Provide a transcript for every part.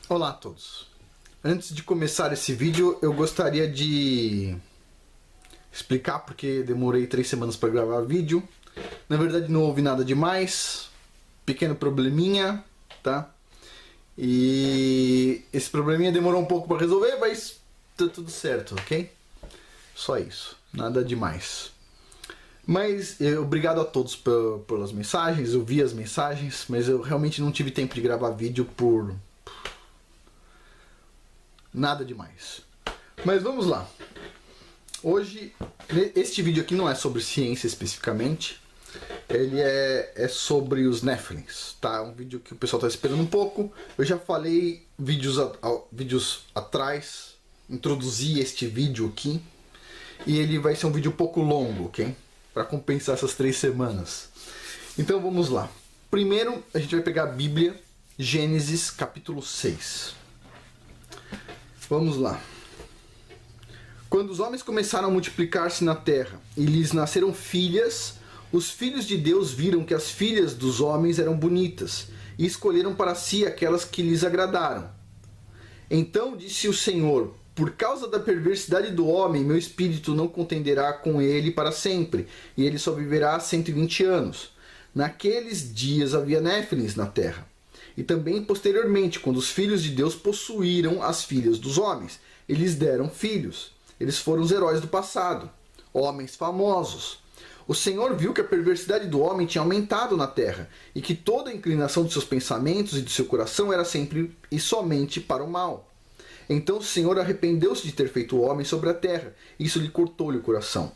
Olá a todos. Antes de começar esse vídeo, eu gostaria de explicar porque demorei 3 semanas para gravar vídeo. Na verdade não houve nada demais, pequeno probleminha, tá? E esse probleminha demorou um pouco para resolver, mas tá tudo certo, ok? Só isso, nada demais. Mas obrigado a todos pelas mensagens, eu vi as mensagens, mas eu realmente não tive tempo de gravar vídeo por nada demais. Mas vamos lá. Hoje, este vídeo aqui não é sobre ciência especificamente. Ele é sobre os Nephilims, tá? Um vídeo que o pessoal está esperando um pouco. Eu já falei vídeos atrás, introduzi este vídeo aqui. E ele vai ser um vídeo um pouco longo, ok? Para compensar essas 3 semanas. Então vamos lá. Primeiro a gente vai pegar a Bíblia, Gênesis capítulo 6. Vamos lá. Quando os homens começaram a multiplicar-se na terra e lhes nasceram filhas, os filhos de Deus viram que as filhas dos homens eram bonitas e escolheram para si aquelas que lhes agradaram. Então disse o Senhor: por causa da perversidade do homem, meu espírito não contenderá com ele para sempre, e ele só viverá 120 anos. Naqueles dias havia Néfilins na terra. E também posteriormente, quando os filhos de Deus possuíram as filhas dos homens, eles deram filhos. Eles foram os heróis do passado, homens famosos. O Senhor viu que a perversidade do homem tinha aumentado na terra, e que toda a inclinação de seus pensamentos e de seu coração era sempre e somente para o mal. Então o Senhor arrependeu-se de ter feito o homem sobre a terra, e isso lhe cortou-lhe o coração.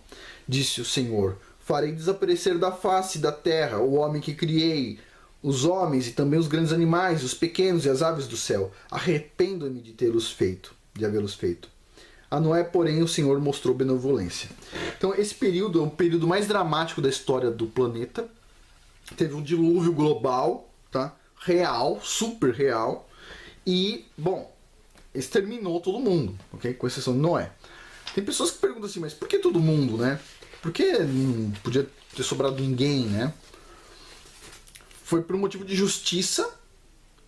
Disse o Senhor: farei desaparecer da face da terra o homem que criei, os homens e também os grandes animais, os pequenos e as aves do céu. Arrependo-me de havê-los feito. A Noé, porém, o Senhor mostrou benevolência. Então esse período é o período mais dramático da história do planeta. Teve um dilúvio global, tá? Real, super real. E, bom, exterminou todo mundo, ok? Com exceção de Noé. Tem pessoas que perguntam assim, mas por que todo mundo, né? Por que não podia ter sobrado ninguém, né? Foi por um motivo de justiça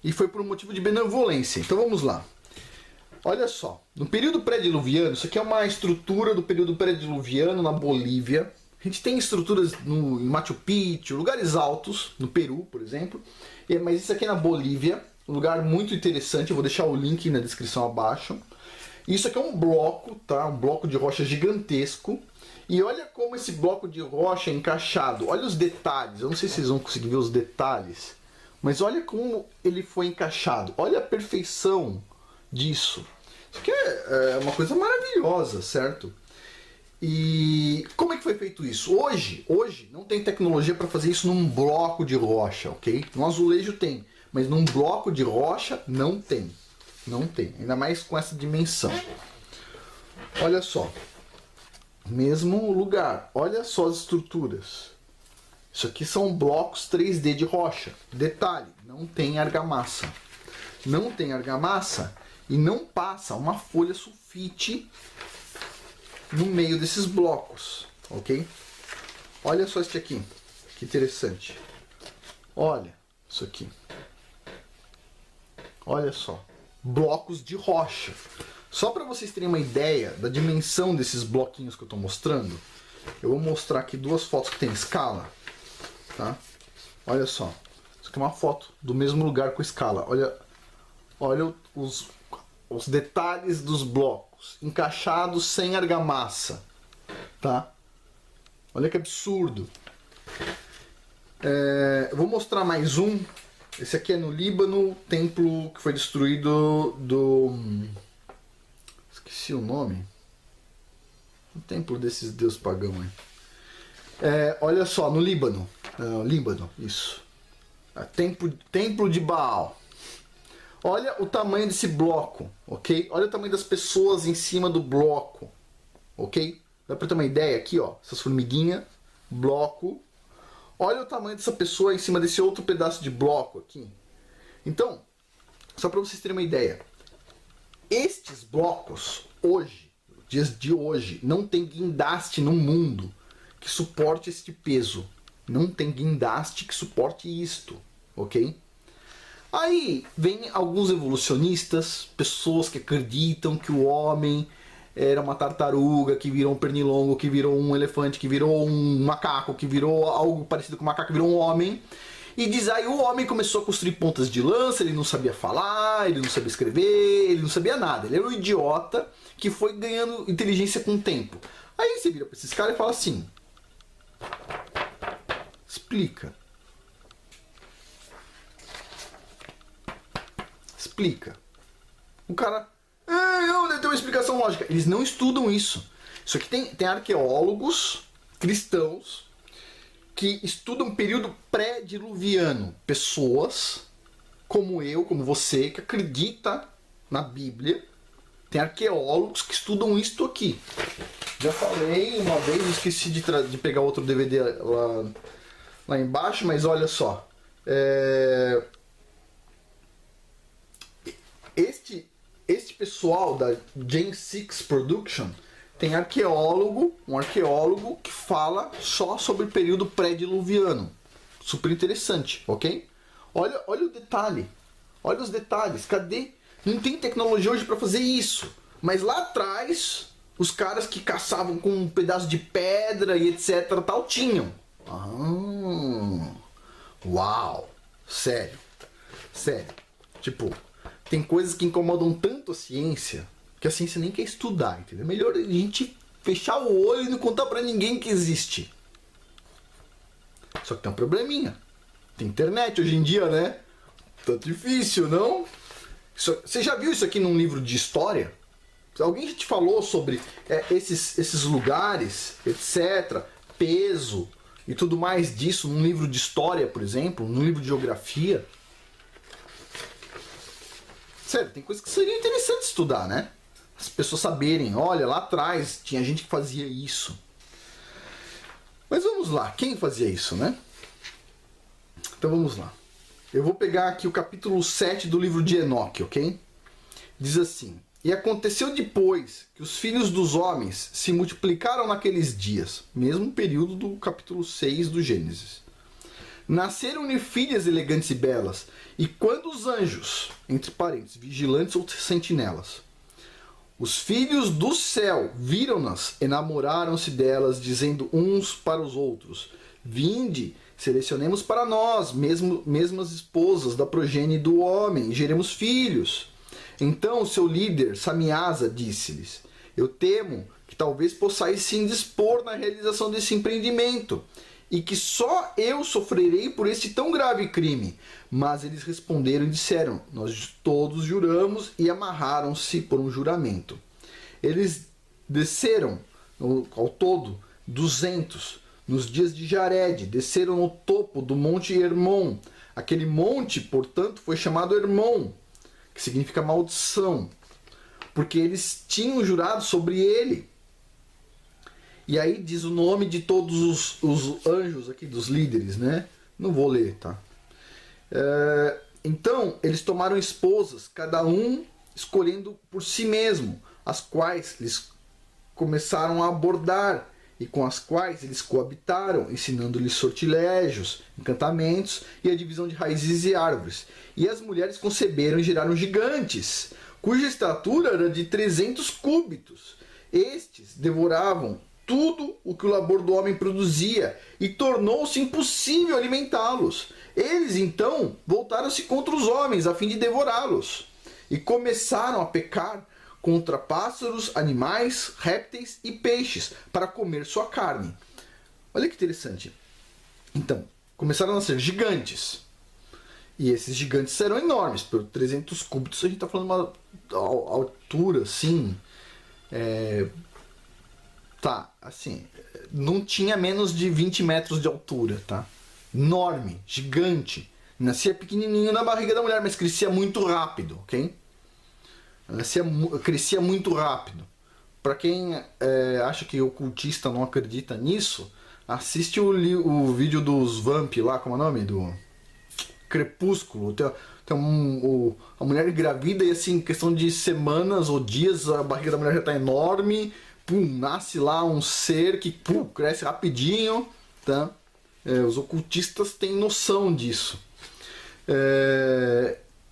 e foi por um motivo de benevolência. Então vamos lá. Olha só, no período pré-diluviano, isso aqui é uma estrutura do período pré-diluviano na Bolívia. A gente tem estruturas em Machu Picchu, lugares altos, no Peru, por exemplo. Mas isso aqui é na Bolívia, um lugar muito interessante, eu vou deixar o link na descrição abaixo. Isso aqui é um bloco, tá? Um bloco de rocha gigantesco. E olha como esse bloco de rocha é encaixado. Olha os detalhes. Eu não sei se vocês vão conseguir ver os detalhes. Mas olha como ele foi encaixado. Olha a perfeição disso. Isso aqui é uma coisa maravilhosa, certo? E como é que foi feito isso? Hoje não tem tecnologia para fazer isso num bloco de rocha, ok? No azulejo tem. Mas num bloco de rocha não tem. Não tem. Ainda mais com essa dimensão. Olha só. Mesmo lugar. Olha só as estruturas. Isso aqui são blocos 3D de rocha. Detalhe, não tem argamassa. Não tem argamassa e não passa uma folha sulfite no meio desses blocos. Ok? Olha só este aqui. Que interessante. Olha isso aqui. Olha só. Blocos de rocha. Só para vocês terem uma ideia da dimensão desses bloquinhos que eu estou mostrando, eu vou mostrar aqui 2 fotos que tem escala. Tá? Olha só. Isso aqui é uma foto do mesmo lugar com escala. Olha os detalhes dos blocos. Encaixados sem argamassa. Tá? Olha que absurdo. Eu vou mostrar mais um. Esse aqui é no Líbano, templo que foi destruído do... Esqueci o nome. O templo desses deuses pagãos aí. Olha só, no Líbano. Líbano, isso. Templo de Baal. Olha o tamanho desse bloco, ok? Olha o tamanho das pessoas em cima do bloco, ok? Dá pra ter uma ideia aqui, ó. Essas formiguinhas, bloco. Olha o tamanho dessa pessoa em cima desse outro pedaço de bloco aqui. Então, só para vocês terem uma ideia. Estes blocos, hoje, dias de hoje, não tem guindaste no mundo que suporte este peso. Não tem guindaste que suporte isto, ok? Aí vem alguns evolucionistas, pessoas que acreditam que o homem era uma tartaruga, que virou um pernilongo, que virou um elefante, que virou um macaco, que virou algo parecido com um macaco, que virou um homem. E diz aí o homem começou a construir pontas de lança, ele não sabia falar, ele não sabia escrever, ele não sabia nada. Ele era um idiota que foi ganhando inteligência com o tempo. Aí você vira pra esses caras e fala assim: explica. Explica. O cara, não, deve ter uma explicação lógica. Eles não estudam isso. Isso aqui tem arqueólogos cristãos que estudam um período pré-diluviano. Pessoas como eu, como você, que acredita na Bíblia. Tem arqueólogos que estudam isto aqui. Já falei uma vez, esqueci de pegar outro DVD lá embaixo, mas olha só. Este pessoal da Gen 6 Production tem um arqueólogo que fala só sobre o período pré-diluviano. Super interessante, ok? Olha o detalhe. Olha os detalhes. Cadê? Não tem tecnologia hoje para fazer isso. Mas lá atrás, os caras que caçavam com um pedaço de pedra e etc. tal, tinham. Uau! Sério. Sério. Tipo, tem coisas que incomodam tanto a ciência que a ciência nem quer estudar, entendeu? É melhor a gente fechar o olho e não contar pra ninguém que existe. Só que tem um probleminha. Tem internet hoje em dia, né? Tá difícil, não? Você já viu isso aqui num livro de história? Alguém já te falou sobre esses lugares, etc., peso e tudo mais disso num livro de história, por exemplo, num livro de geografia? Sério, tem coisas que seria interessante estudar, né? As pessoas saberem, olha, lá atrás tinha gente que fazia isso. Mas vamos lá, quem fazia isso, né? Então vamos lá. Eu vou pegar aqui o capítulo 7 do livro de Enoque, ok? Diz assim: e aconteceu depois que os filhos dos homens se multiplicaram naqueles dias, mesmo período do capítulo 6 do Gênesis. Nasceram-lhe filhas elegantes e belas, e quando os anjos, entre parênteses, vigilantes ou sentinelas, os filhos do céu viram-nas, enamoraram-se delas, dizendo uns para os outros: vinde, selecionemos para nós, mesmas esposas da progenie do homem, e geremos filhos. Então o seu líder, Samiasa, disse-lhes: eu temo que talvez possais se indispor na realização desse empreendimento, e que só eu sofrerei por este tão grave crime. Mas eles responderam e disseram: nós todos juramos, e amarraram-se por um juramento. Eles desceram, ao todo, 200, nos dias de Jared, desceram no topo do monte Hermon. Aquele monte, portanto, foi chamado Hermon, que significa maldição, porque eles tinham jurado sobre ele. E aí diz o nome de todos os anjos aqui, dos líderes, né? Não vou ler, tá? Então, eles tomaram esposas, cada um escolhendo por si mesmo, as quais eles começaram a abordar e com as quais eles coabitaram, ensinando-lhes sortilégios, encantamentos e a divisão de raízes e árvores. E as mulheres conceberam e geraram gigantes, cuja estatura era de 300 cúbitos. Estes devoravam tudo o que o labor do homem produzia, e tornou-se impossível alimentá-los. Eles, então, voltaram-se contra os homens, a fim de devorá-los, e começaram a pecar contra pássaros, animais, répteis e peixes, para comer sua carne. Olha que interessante. Então, começaram a nascer gigantes. E esses gigantes eram enormes, por 300 cúbitos a gente está falando de uma altura, assim... Tá, assim, não tinha menos de 20 metros de altura, tá? Enorme, gigante. Nascia pequenininho na barriga da mulher, mas crescia muito rápido, ok? Crescia muito rápido. Para quem acha que o ocultista não acredita nisso, assiste o vídeo dos Vamp lá, como é o nome? Do Crepúsculo. A mulher engravida e assim, em questão de semanas ou dias, a barriga da mulher já está enorme. Nasce lá um ser que cresce rapidinho, tá? Os ocultistas têm noção disso.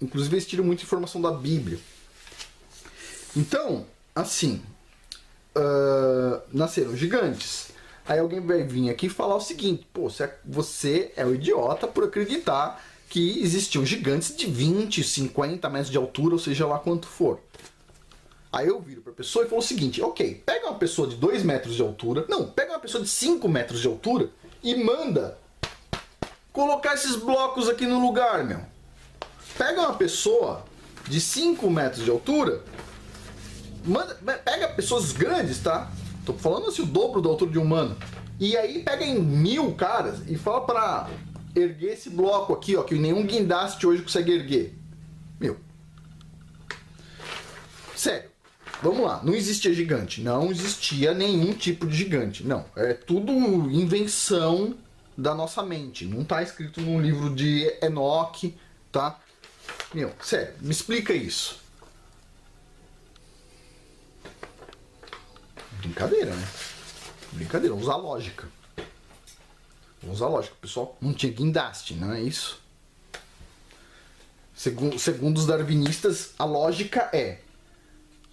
Inclusive eles tiram muita informação da Bíblia. Então, assim, nasceram gigantes. Aí alguém vai vir aqui e falar o seguinte: pô, você é um idiota por acreditar que existiam gigantes de 20, 50 metros de altura, ou seja lá quanto for. Aí eu viro para a pessoa e falo o seguinte: ok, pega uma pessoa de 2 metros de altura, não, pega uma pessoa de 5 metros de altura e manda colocar esses blocos aqui no lugar, meu. Pega uma pessoa de 5 metros de altura, pega pessoas grandes, tá? Tô falando assim, o dobro da altura de um humano. E aí pega em 1000 caras e fala para erguer esse bloco aqui, ó, que nenhum guindaste hoje consegue erguer. Meu. Sério. Vamos lá, não existia gigante, não existia nenhum tipo de gigante, não, é tudo invenção da nossa mente, não tá escrito num livro de Enoque, tá? Meu, sério, me explica isso. Brincadeira, né? Brincadeira, vamos usar lógica. Vamos usar lógica, o pessoal não tinha guindaste, não é isso? Segundo os darwinistas, a lógica é: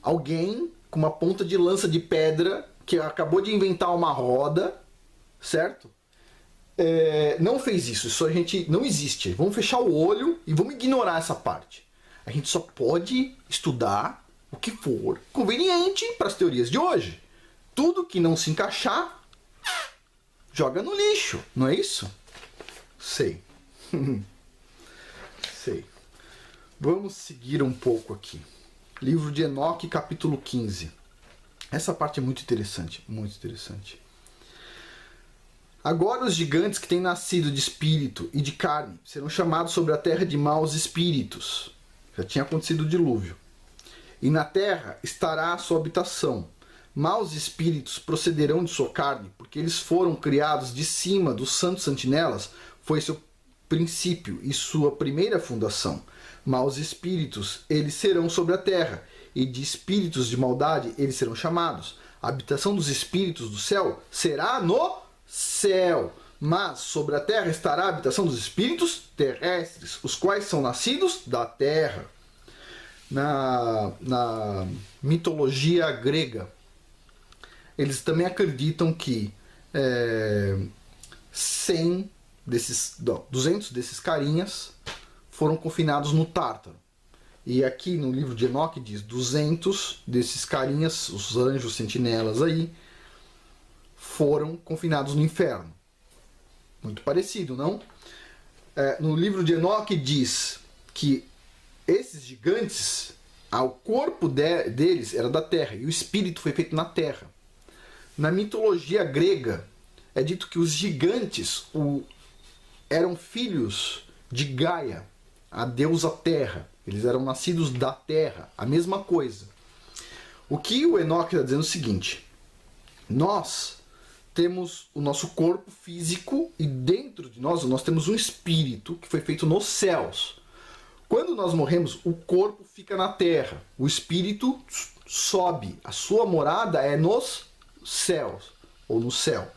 alguém com uma ponta de lança de pedra que acabou de inventar uma roda, certo? Não fez isso. Isso a gente não existe. Vamos fechar o olho e vamos ignorar essa parte. A gente só pode estudar o que for conveniente para as teorias de hoje. Tudo que não se encaixar, joga no lixo, não é isso? Sei. Sei. Vamos seguir um pouco aqui. Livro de Enoque, capítulo 15. Essa parte é muito interessante, muito interessante. Agora os gigantes que têm nascido de espírito e de carne serão chamados sobre a terra de maus espíritos. Já tinha acontecido o dilúvio. E na terra estará a sua habitação. Maus espíritos procederão de sua carne, porque eles foram criados de cima dos santos sentinelas, foi seu princípio e sua primeira fundação. Maus espíritos, eles serão sobre a terra, e de espíritos de maldade eles serão chamados. A habitação dos espíritos do céu será no céu, mas sobre a terra estará a habitação dos espíritos terrestres, os quais são nascidos da terra. Na mitologia grega, eles também acreditam que 200 desses carinhas foram confinados no Tártaro. E aqui no livro de Enoque diz 200 desses carinhas, os anjos sentinelas aí, foram confinados no inferno. Muito parecido, não? No livro de Enoque diz que esses gigantes, o corpo deles era da terra e o espírito foi feito na terra. Na mitologia grega, é dito que os gigantes eram filhos de Gaia, a deusa terra. Eles eram nascidos da terra, a mesma coisa. O que o Enoque está dizendo é o seguinte: nós temos o nosso corpo físico e dentro de nós temos um espírito que foi feito nos céus. Quando nós morremos, o corpo fica na terra, o espírito sobe, a sua morada é nos céus, ou no céu.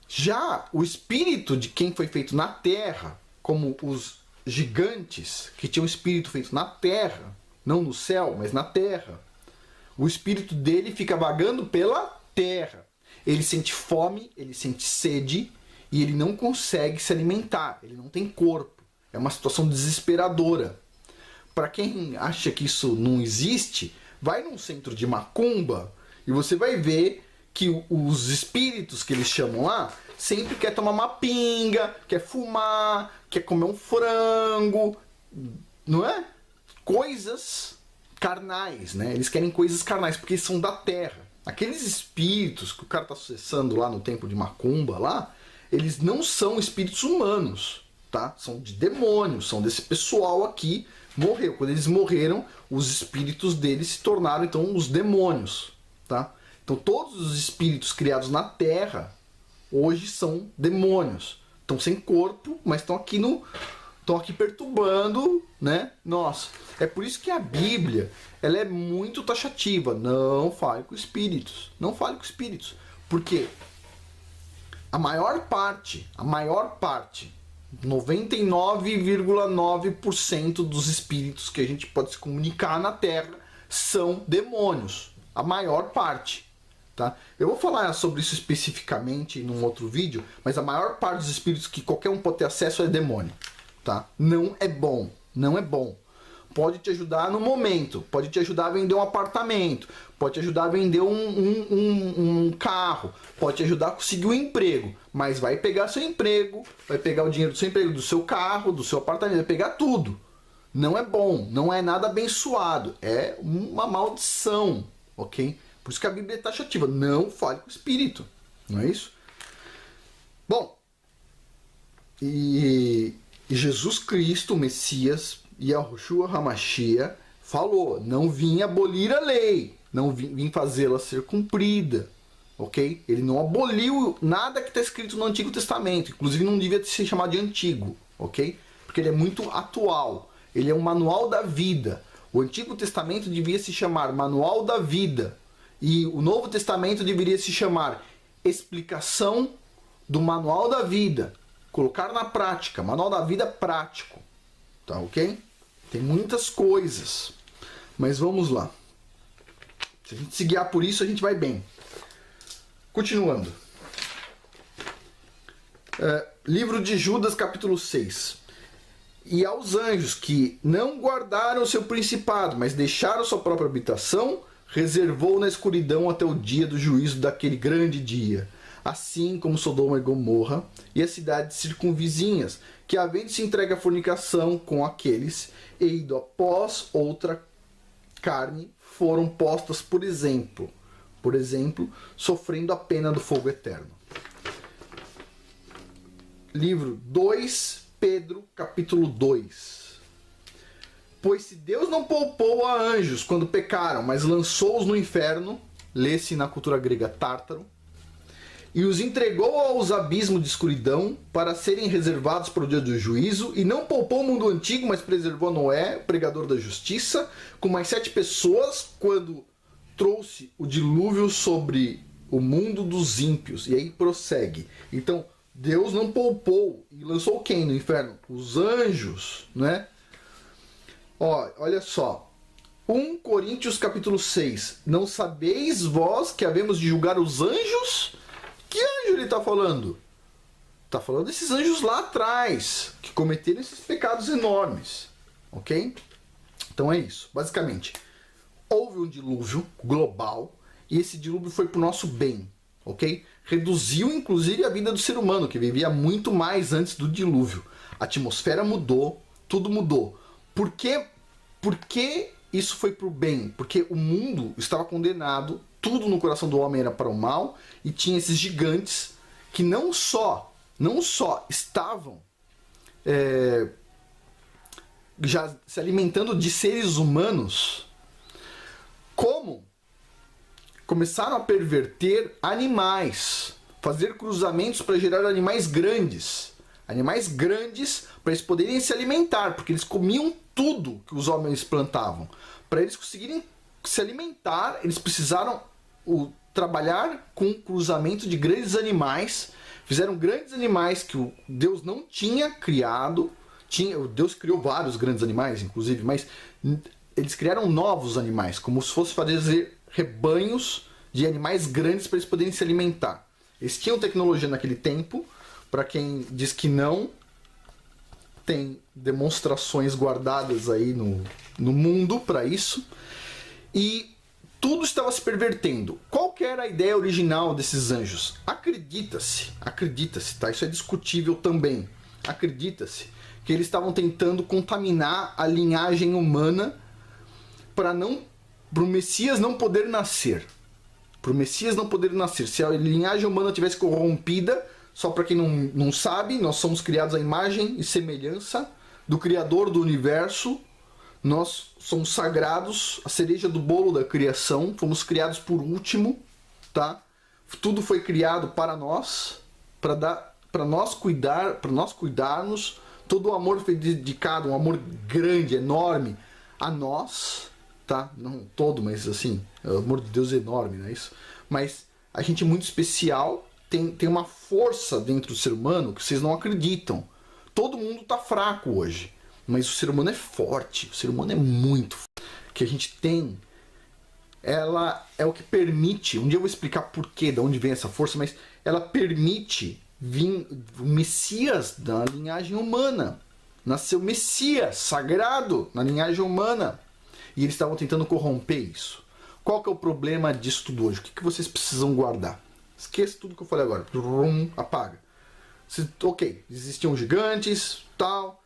Já o espírito de quem foi feito na terra, como os gigantes que tinham espírito feito na terra, não no céu, mas na terra, o espírito dele fica vagando pela terra. Ele sente fome, ele sente sede e ele não consegue se alimentar, ele não tem corpo. É uma situação desesperadora. Para quem acha que isso não existe, vai num centro de macumba e você vai ver que os espíritos que eles chamam lá sempre quer tomar uma pinga, quer fumar, quer comer um frango, não é? Coisas carnais, né? Eles querem coisas carnais porque eles são da terra. Aqueles espíritos que o cara está acessando lá no templo de macumba lá, eles não são espíritos humanos, tá? São de demônios, são desse pessoal aqui, morreu. Quando eles morreram, os espíritos deles se tornaram então os demônios, tá? Então todos os espíritos criados na terra hoje são demônios. Estão sem corpo, mas estão aqui perturbando, né? Nossa, é por isso que a Bíblia, ela é muito taxativa. Não fale com espíritos. Não fale com espíritos. Porque a maior parte 99,9% dos espíritos que a gente pode se comunicar na Terra são demônios. A maior parte. Tá? Eu vou falar sobre isso especificamente num outro vídeo, mas a maior parte dos espíritos que qualquer um pode ter acesso é demônio. Tá? Não é bom. Não é bom. Pode te ajudar no momento, pode te ajudar a vender um apartamento, pode te ajudar a vender um carro, pode te ajudar a conseguir um emprego, mas vai pegar seu emprego, vai pegar o dinheiro do seu emprego, do seu carro, do seu apartamento, vai pegar tudo. Não é bom, não é nada abençoado, é uma maldição, ok? Por isso que a Bíblia é taxativa, não fale com o espírito, não é isso? Bom, e Jesus Cristo, o Messias, Yahushua HaMashiach, falou, não vim abolir a lei, não vim fazê-la ser cumprida, ok? Ele não aboliu nada que está escrito no Antigo Testamento, inclusive não devia ser chamado de antigo, ok? Porque ele é muito atual, ele é um manual da vida. O Antigo Testamento devia se chamar Manual da Vida e o Novo Testamento deveria se chamar Explicação do Manual da Vida, colocar na prática, Manual da Vida prático, tá ok? Tem muitas coisas, mas vamos lá. Se a gente se guiar por isso, a gente vai bem. Continuando. Livro de Judas, capítulo 6. E aos anjos que não guardaram o seu principado, mas deixaram sua própria habitação, reservou na escuridão até o dia do juízo daquele grande dia. Assim como Sodoma e Gomorra e as cidades circunvizinhas, que havendo se entregue à fornicação com aqueles, e ido após outra carne, foram postas por exemplo, sofrendo a pena do fogo eterno. Livro 2 Pedro, capítulo 2. Pois se Deus não poupou a anjos quando pecaram, mas lançou-os no inferno, lê-se na cultura grega Tártaro, e os entregou aos abismos de escuridão para serem reservados para o dia do juízo, e não poupou o mundo antigo, mas preservou Noé, o pregador da justiça, com mais 7 pessoas, quando trouxe o dilúvio sobre o mundo dos ímpios. E aí prossegue. Então, Deus não poupou e lançou quem no inferno? Os anjos, né? Olha só. 1 Coríntios capítulo 6. Não sabeis vós que havemos de julgar os anjos? Que anjo ele está falando? Está falando desses anjos lá atrás, que cometeram esses pecados enormes. Ok? Então é isso. Basicamente, houve um dilúvio global e esse dilúvio foi para o nosso bem. Ok? Reduziu inclusive a vida do ser humano, que vivia muito mais antes do dilúvio. A atmosfera mudou, tudo mudou. Por que isso foi para o bem? Porque o mundo estava condenado, tudo no coração do homem era para o mal, e tinha esses gigantes que não só estavam já se alimentando de seres humanos, como começaram a perverter animais, fazer cruzamentos para gerar animais grandes para eles poderem se alimentar, porque eles comiam tudo que os homens plantavam. Para eles conseguirem se alimentar, eles precisaram trabalhar com cruzamento de grandes animais. Fizeram grandes animais que o Deus não tinha criado. Deus criou vários grandes animais, inclusive, mas eles criaram novos animais, como se fosse fazer rebanhos de animais grandes para eles poderem se alimentar. Eles tinham tecnologia naquele tempo. Para quem diz que não, tem demonstrações guardadas aí no mundo para isso. E tudo estava se pervertendo. Qual que era a ideia original desses anjos? Acredita-se, tá? Isso é discutível também. Acredita-se que eles estavam tentando contaminar a linhagem humana para o Messias não poder nascer. Se a linhagem humana tivesse corrompida, só para quem não sabe, nós somos criados à imagem e semelhança do Criador do Universo. Nós somos sagrados, a cereja do bolo da criação, fomos criados por último, tá? Tudo foi criado para nós, para nós cuidarmos. Todo o amor foi dedicado, um amor grande, enorme a nós, tá? Não todo, mas assim, o amor de Deus é enorme, não é isso? Mas a gente é muito especial, tem uma força dentro do ser humano que vocês não acreditam. todo mundo tá fraco hoje, mas o ser humano é forte, o ser humano é muito forte. O que a gente tem, ela é o que permite, um dia eu vou explicar porquê, de onde vem essa força, mas ela permite vir o Messias da linhagem humana. Nasceu Messias, sagrado, na linhagem humana. E eles estavam tentando corromper isso. Qual que é o problema disso tudo hoje? O que vocês precisam guardar? Esqueça tudo que eu falei agora. Apaga. Ok, existiam gigantes, tal.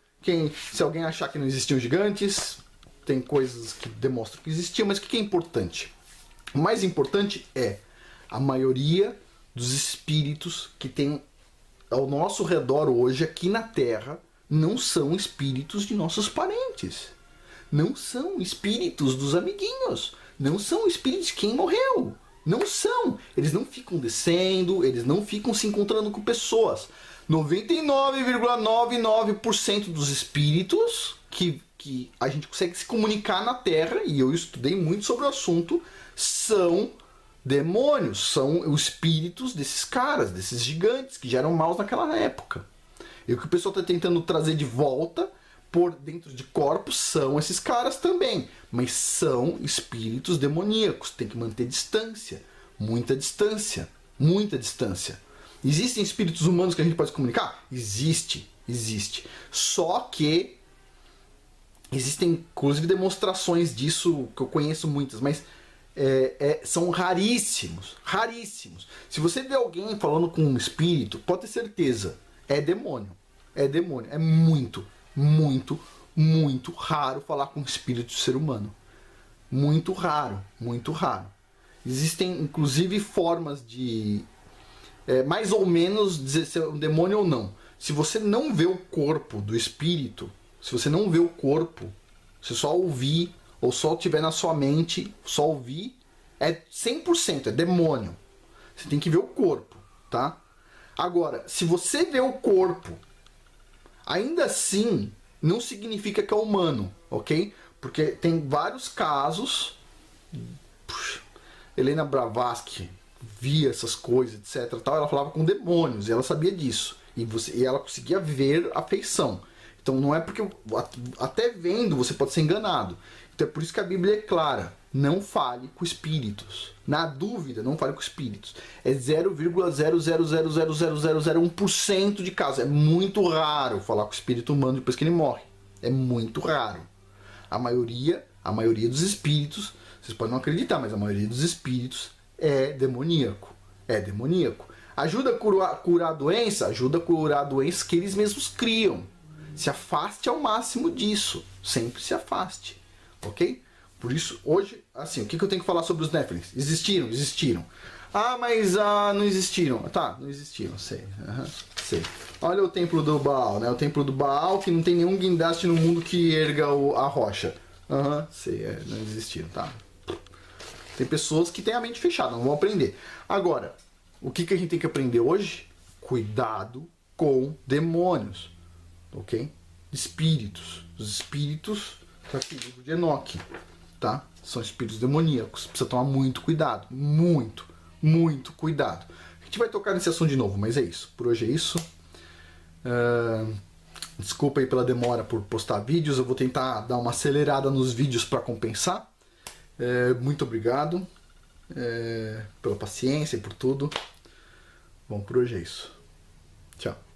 Se alguém achar que não existiam gigantes, tem coisas que demonstram que existiam, mas o que é importante? O mais importante é a maioria dos espíritos que tem ao nosso redor hoje, aqui na Terra, não são espíritos de nossos parentes. Não são espíritos dos amiguinhos. Não são espíritos de quem morreu. Não são. Eles não ficam descendo, eles não ficam se encontrando com pessoas. 99,99% dos espíritos que a gente consegue se comunicar na Terra, e eu estudei muito sobre o assunto, são demônios, são os espíritos desses caras, desses gigantes que já eram maus naquela época. E o que o pessoal está tentando trazer de volta por dentro de corpos são esses caras também, mas são espíritos demoníacos. Tem que manter distância, muita distância, muita distância. Existem espíritos humanos que a gente pode se comunicar? Existe. Só que existem inclusive demonstrações disso, que eu conheço muitas, mas são raríssimos. Se você vê alguém falando com um espírito, pode ter certeza, é demônio. É muito raro falar com o espírito de ser humano. Muito raro. Existem inclusive formas de mais ou menos dizer se é um demônio ou não. Se você não vê o corpo do espírito, se você não vê o corpo, se só ouvir ou só tiver na sua mente, só ouvir, é 100%, é demônio. Você tem que ver o corpo, tá? Agora, se você vê o corpo, ainda assim, não significa que é humano, ok? Porque tem vários casos. Helena Blavatsky via essas coisas, etc. Tal, ela falava com demônios, e ela sabia disso. E ela conseguia ver a feição. Então não é porque, até vendo, você pode ser enganado. Então é por isso que a Bíblia é clara. Não fale com espíritos. Na dúvida, não fale com espíritos. É 0,0000001% de casos. É muito raro falar com o espírito humano depois que ele morre. É muito raro. A maioria dos espíritos, vocês podem não acreditar, mas a maioria dos espíritos é demoníaco. Ajuda a curar a doença? Ajuda a curar a doença que eles mesmos criam. Se afaste ao máximo disso. Sempre se afaste. Ok? Por isso, hoje, assim, o que eu tenho que falar sobre os Néfilins? Existiram. Ah, mas não existiram. Tá, não existiram, sei. Sei. Olha o templo do Baal, né? O templo do Baal que não tem nenhum guindaste no mundo que erga a rocha. Sei, não existiram, tá? Tem pessoas que têm a mente fechada, não vão aprender. Agora, o que a gente tem que aprender hoje? Cuidado com demônios, ok? Espíritos. Os espíritos daquele livro de Enoque, tá? São espíritos demoníacos. Precisa tomar muito cuidado. Muito cuidado. A gente vai tocar nesse assunto de novo, mas é isso. Por hoje é isso. Desculpa aí pela demora por postar vídeos. Eu vou tentar dar uma acelerada nos vídeos para compensar. Muito obrigado pela paciência e por tudo. Bom, por hoje é isso. Tchau.